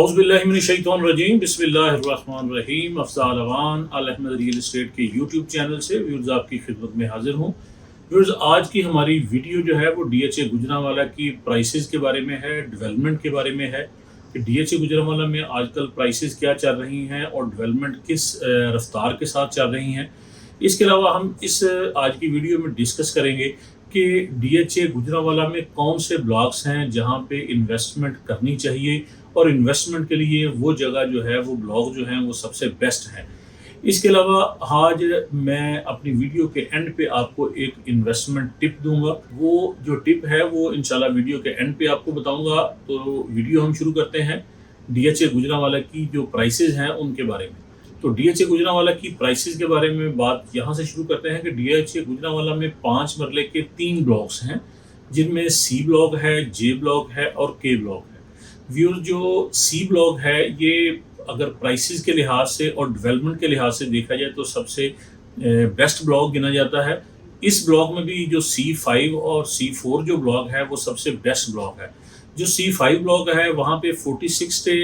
औज़ुबिल्लाहिमिनश्शैतानिर्रजीम बिस्मिल्लाहिर्रहमानिर्रहीम। अफ़ज़ाल अवान अल Ahmad real estate के YouTube channel से व्यूअर्स आपकी खिदमत में हाजिर हूँ। व्यूअर्स, आज की हमारी वीडियो जो है वो DHA गुजरांवाला की प्राइसेस के बारे में है, डेवलपमेंट के बारे में है कि DHA गुजरांवाला में आजकल प्राइसेस क्या चल रही हैं और डेवलपमेंट किस रफ्तार के साथ चल रही हैं। इसके अलावा हम इस आज की वीडियो में डिस्कस करेंगे कि DHA गुजरांवाला में कौन से ब्लॉक्स हैं जहां पे इन्वेस्टमेंट करनी चाहिए और इन्वेस्टमेंट के लिए वो जगह जो है वो ब्लॉक जो हैं वो सबसे बेस्ट है। इसके अलावा आज मैं अपनी वीडियो के एंड पे आपको एक इन्वेस्टमेंट टिप दूंगा। वो जो टिप है वो इंशाल्लाह वीडियो के एंड पे आपको बताऊंगा। तो वीडियो हम शुरू करते हैं DHA गुजरांवाला की जो प्राइसेस हैं उनके बारे में। तो DHA गुजरांवाला की प्राइसेस के बारे में बात यहाँ से शुरू करते हैं कि DHA गुजरांवाला में 5 मरले के 3 ब्लॉक्स हैं, जिनमें C ब्लॉक है, J ब्लॉक है और K ब्लॉक है। व्यूअर, जो C ब्लॉक है ये अगर प्राइसेस के लिहाज से और डेवलपमेंट के लिहाज से देखा जाए तो सबसे बेस्ट ब्लॉक गिना जाता है। इस ब्लॉक में भी जो C5 और C4 जो ब्लॉक है वो सबसे बेस्ट ब्लॉक है। जो C5 ब्लॉक है वहाँ पे 46 से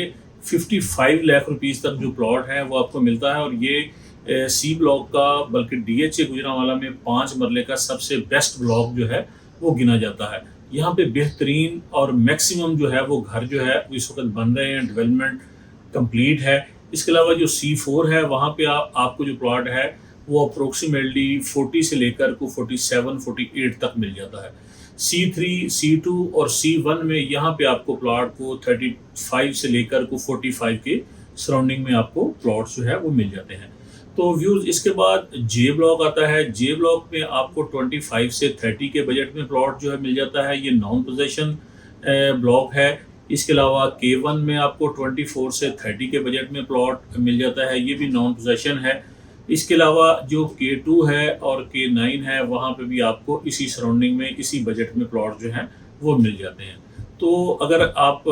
55 लाख रुपीस तक जो प्लॉट है वो आपको मिलता है और ये C ब्लॉक का बल्कि DHA गुजरांवाला में 5 मरले का सबसे बेस्ट ब्लॉक जो है वो गिना जाता है। यहाँ पे बेहतरीन और मैक्सिमम जो है वो घर जो है इस वक्त बन रहे हैं, डेवलपमेंट कंप्लीट है। इसके अलावा जो C4 है वहाँ पे आपको जो प्लॉट है वो अप्रोक्सीमेटली 40 से लेकर को 47-48 तक मिल जाता है। C3, C2 और C1 में यहाँ पे आपको प्लॉट को 35 से लेकर को 45 के सराउंडिंग में आपको प्लॉट्स जो है वो मिल जाते हैं। तो व्यूज़, इसके बाद J ब्लॉक आता है। J ब्लॉक में आपको 25 से 30 के बजट में प्लॉट जो है मिल जाता है। ये नॉन पोजेशन ब्लॉक है। इसके अलावा K1 में आपको 24 से 30 के बजट में प्लॉट मिल जाता है, ये भी नॉन पोजेशन है। इसके अलावा जो K2 है और K9 है वहाँ पे भी आपको इसी सराउंडिंग में इसी बजट में प्लॉट जो हैं वो मिल जाते हैं। तो अगर आप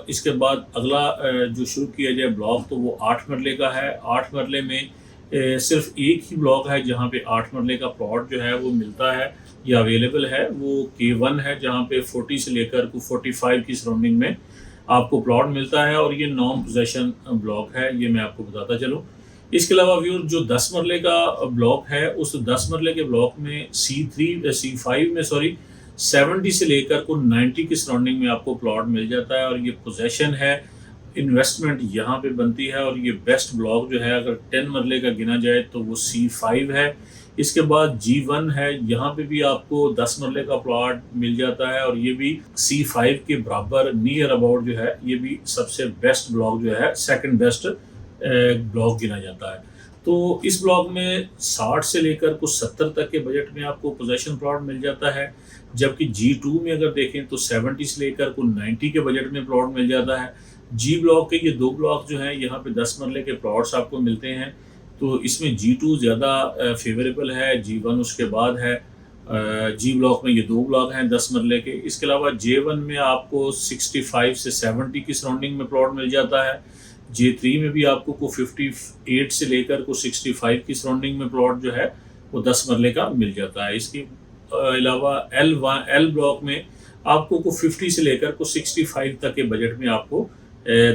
इसके बाद अगला जो शुरू किया जाए ब्लॉक तो वो 8 मरले का है। 8 मरले में सिर्फ एक ही ब्लॉक है जहाँ पे 8 मरले का प्लॉट जो है वो मिलता है या अवेलेबल है, वो K1 है जहाँ पे 40 से लेकर 45 की सराउंडिंग में आपको प्लॉट मिलता है और ये नॉन पोजेशन ब्लॉक है, ये मैं आपको बताता चलूँ। इसके अलावा व्यूअर, जो 10 मरले का ब्लॉक है उस 10 मरले के ब्लॉक में C5 में 70 से लेकर को 90 की सराउंडिंग में आपको प्लॉट मिल जाता है और ये पोजेशन है, इन्वेस्टमेंट यहाँ पे बनती है और ये बेस्ट ब्लॉक जो है अगर 10 मरले का गिना जाए तो वो C5 है। इसके बाद G1 है, यहाँ पे भी आपको 10 मरले का प्लॉट मिल जाता है और ये भी C5 के बराबर नियर अबाउट जो है ये भी सबसे बेस्ट ब्लॉक जो है सेकंड बेस्ट ब्लॉक गिना जाता है। तो इस ब्लॉक में 60 से लेकर कुछ 70 तक के बजट में आपको पोजेशन प्लॉट मिल जाता है, जबकि G2 में अगर देखें तो 70 से लेकर कुछ 90 के बजट में प्लॉट मिल जाता है। G ब्लॉक के ये 2 ब्लॉक जो हैं यहाँ पे 10 मरले के प्लॉट्स आपको मिलते हैं, तो इसमें G2 ज़्यादा फेवरेबल है, G1 उसके बाद है। G ब्लॉक में ये 2 ब्लॉक हैं 10 मरले के। इसके अलावा J1 में आपको 65 से 70 की सराउंडिंग में प्लॉट मिल जाता है। J3 में भी आपको को 58 से लेकर को 65 की सराउंडिंग में प्लॉट जो है वो 10 मरले का मिल जाता है। इसके अलावा L ब्लॉक में आपको को 50 से लेकर को 65 तक के बजट में आपको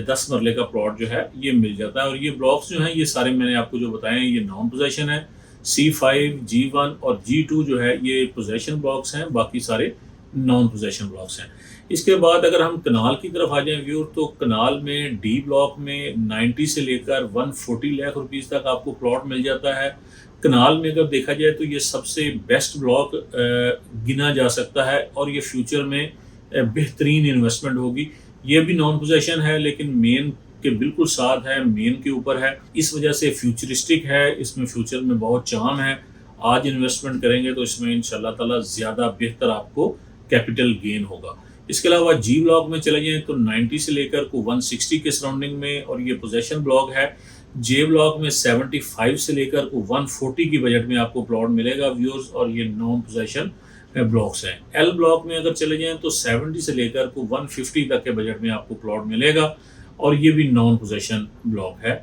10 मरले का प्लॉट जो है ये मिल जाता है और ये ब्लॉक्स जो हैं ये सारे मैंने आपको जो बताए हैं ये नॉन पोजेशन है। C5, G1 और G2 जो है ये पोजेशन ब्लॉक्स हैं, बाकी सारे नॉन पोजेशन ब्लॉक्स हैं। इसके बाद अगर हम कनाल की तरफ आ जाएं व्यूअर, तो कनाल में D ब्लॉक में 90 से लेकर 140 लाख रुपीस तक आपको प्लॉट मिल जाता है। कनाल में अगर देखा जाए तो ये सबसे बेस्ट ब्लॉक गिना जा सकता है और ये फ्यूचर में बेहतरीन इन्वेस्टमेंट होगी। ये भी नॉन पोजेशन है लेकिन मेन के बिल्कुल साथ है, मेन के ऊपर है, इस वजह से फ्यूचरिस्टिक है, इसमें फ्यूचर में बहुत चाम है। आज इन्वेस्टमेंट करेंगे तो इसमें इंशाल्लाह ताला ज़्यादा बेहतर आपको कैपिटल गेन होगा। इसके अलावा G ब्लॉक में चले जाएँ तो 90 से लेकर को 160 के सराउंडिंग में और ये पोजेशन ब्लॉक है। J ब्लॉक में 75 से लेकर को 140 की बजट में आपको प्लॉट मिलेगा व्यूअर्स और ये नॉन पोजेशन ब्लॉक्स हैं। L ब्लॉक में अगर चले जाएं तो 70 से लेकर को 150 तक के बजट में आपको प्लॉट मिलेगा और ये भी नॉन पोजेशन ब्लॉक है।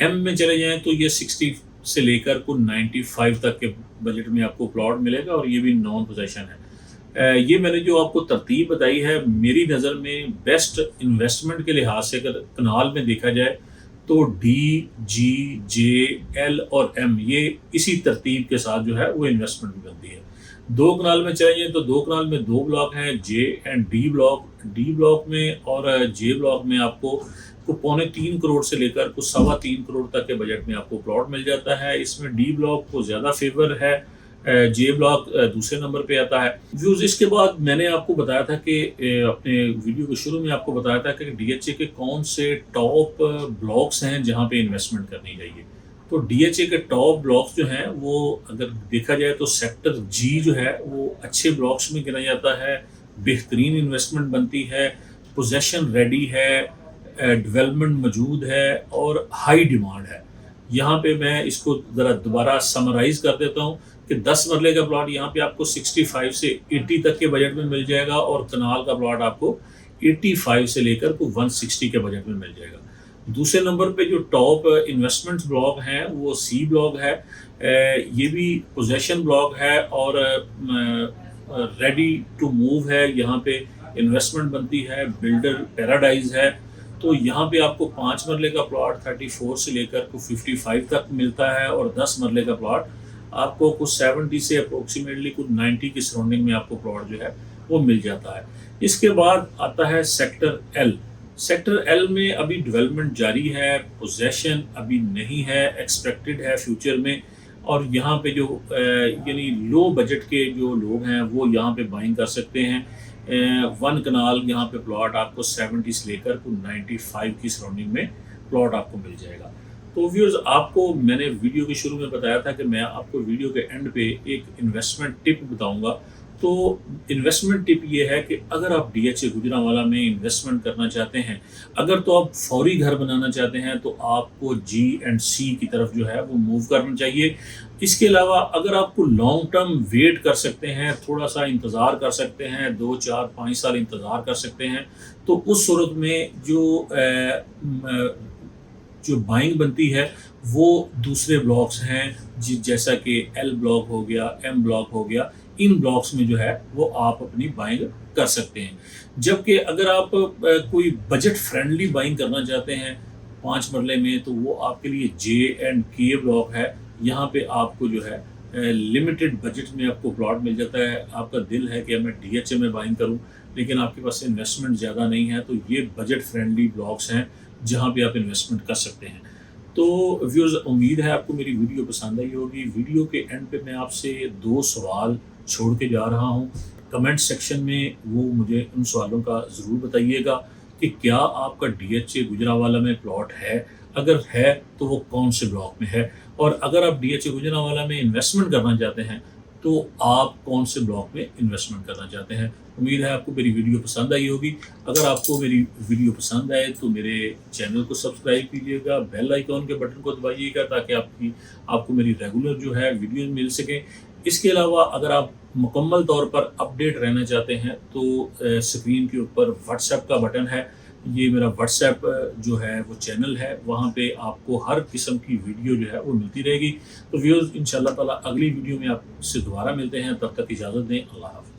M में चले जाएं तो ये 60 से लेकर को 95 तक के बजट में आपको प्लॉट मिलेगा और ये भी नॉन पोजेशन है। ये मैंने जो आपको तरतीब बताई है, मेरी नज़र में बेस्ट इन्वेस्टमेंट के लिहाज से अगर कनाल में देखा जाए तो डी, जी, जे, एल और एम, ये इसी तरतीब के साथ जो है वो इन्वेस्टमेंट भी बनती है। 2 कनाल में चाहिए तो 2 कनाल में 2 ब्लॉक हैं, जे and D block. D block में और जे ब्लॉक में आपको को पौने 3 करोड़ से लेकर कुछ 3.25 करोड़ तक के बजट में आपको प्लॉट मिल जाता है। इसमें डी ब्लॉक को ज़्यादा फेवर है, जे ब्लॉक दूसरे नंबर पे आता है। व्यूज़, इसके बाद मैंने आपको बताया था कि अपने वीडियो के शुरू में आपको बताया था कि डीएचए के कौन से टॉप ब्लॉक्स हैं जहां पे इन्वेस्टमेंट करनी चाहिए। तो डीएचए के टॉप ब्लॉक्स जो हैं वो अगर देखा जाए तो सेक्टर जी जो है वो अच्छे ब्लॉक्स में गिना जाता है, बेहतरीन इन्वेस्टमेंट बनती है, पोजेशन रेडी है, डेवलपमेंट मौजूद है और हाई डिमांड है। यहाँ पे मैं इसको ज़रा दोबारा समराइज़ कर देता हूँ कि 10 मरले का प्लॉट यहाँ पे आपको 65 से 80 तक के बजट में मिल जाएगा और कनाल का प्लॉट आपको 85 से लेकर को 160 के बजट में मिल जाएगा। दूसरे नंबर पे जो टॉप इन्वेस्टमेंट ब्लॉक हैं वो सी ब्लॉक है। ये भी पोजेशन ब्लॉक है और रेडी टू मूव है। यहाँ पे इन्वेस्टमेंट बनती है, बिल्डर पैराडाइज है। तो यहाँ पे आपको 5 मरले का प्लॉट 34 से लेकर को 55 तक मिलता है और 10 मरले का प्लॉट आपको कुछ 70 से अप्रोक्सीमेटली कुछ 90 की सराउंडिंग में आपको प्लॉट जो है वो मिल जाता है। इसके बाद आता है सेक्टर एल। सेक्टर एल में अभी डेवलपमेंट जारी है, पोजेशन अभी नहीं है, एक्सपेक्टेड है फ्यूचर में। और यहाँ पे जो यानी लो बजट के जो लोग हैं वो यहाँ पे बाइंग कर सकते हैं। 1 कनाल यहाँ पे प्लॉट आपको 70 से लेकर को 95 की सराउंडिंग में प्लॉट आपको मिल जाएगा। तो व्यूअर्स, आपको मैंने वीडियो के शुरू में बताया था कि मैं आपको वीडियो के एंड पे एक इन्वेस्टमेंट टिप बताऊंगा। तो इन्वेस्टमेंट टिप ये है कि अगर आप डीएचए गुजरांवाला में इन्वेस्टमेंट करना चाहते हैं, अगर तो आप फौरी घर बनाना चाहते हैं तो आपको जी एंड सी की तरफ जो है वो मूव करना चाहिए। इसके अलावा अगर आपको लॉन्ग टर्म वेट कर सकते हैं, थोड़ा सा इंतज़ार कर सकते हैं, 2, 4, 5 साल इंतज़ार कर सकते हैं, तो उस सूरत में जो बाइंग बनती है वो दूसरे ब्लॉक्स हैं जैसा कि एल ब्लॉक हो गया, एम ब्लॉक हो गया। इन ब्लॉक्स में जो है वो आप अपनी बाइंग कर सकते हैं। जबकि अगर आप कोई बजट फ्रेंडली बाइंग करना चाहते हैं 5 मरले में, तो वो आपके लिए जे एंड के ब्लॉक है। यहाँ पे आपको जो है लिमिटेड बजट में आपको प्लॉट मिल जाता है। आपका दिल है कि मैं डीएचए में बाइंग करूं, लेकिन आपके पास इन्वेस्टमेंट ज़्यादा नहीं है, तो ये बजट फ्रेंडली ब्लॉक्स हैं जहाँ पे आप इन्वेस्टमेंट कर सकते हैं। तो व्यूअर्स, उम्मीद है आपको मेरी वीडियो पसंद आई होगी। वीडियो के एंड पे मैं आपसे 2 सवाल छोड़ के जा रहा हूँ। कमेंट सेक्शन में वो मुझे उन सवालों का ज़रूर बताइएगा कि क्या आपका डीएचए गुजरांवाला में प्लॉट है, अगर है तो वो कौन से ब्लॉक में है, और अगर आप डीएचए गुजरांवाला में इन्वेस्टमेंट करना चाहते हैं तो आप कौन से ब्लॉक में इन्वेस्टमेंट करना चाहते हैं। उम्मीद है आपको मेरी वीडियो पसंद आई होगी। अगर आपको मेरी वीडियो पसंद आए तो मेरे चैनल को सब्सक्राइब कीजिएगा, बेल आइकॉन के बटन को दबाइएगा ताकि आपको मेरी रेगुलर जो है वीडियो मिल सके। इसके अलावा अगर आप मुकम्मल तौर पर अपडेट रहना चाहते हैं तो स्क्रीन के ऊपर व्हाट्सएप का बटन है। ये मेरा व्हाट्सएप जो है वो चैनल है, वहाँ पे आपको हर किस्म की वीडियो जो है वो मिलती रहेगी। तो व्यूअर्स, इंशाल्लाह ताला अगली वीडियो में आपसे दोबारा मिलते हैं। तब तक इजाज़त दें। अल्लाह हाफ़िज़।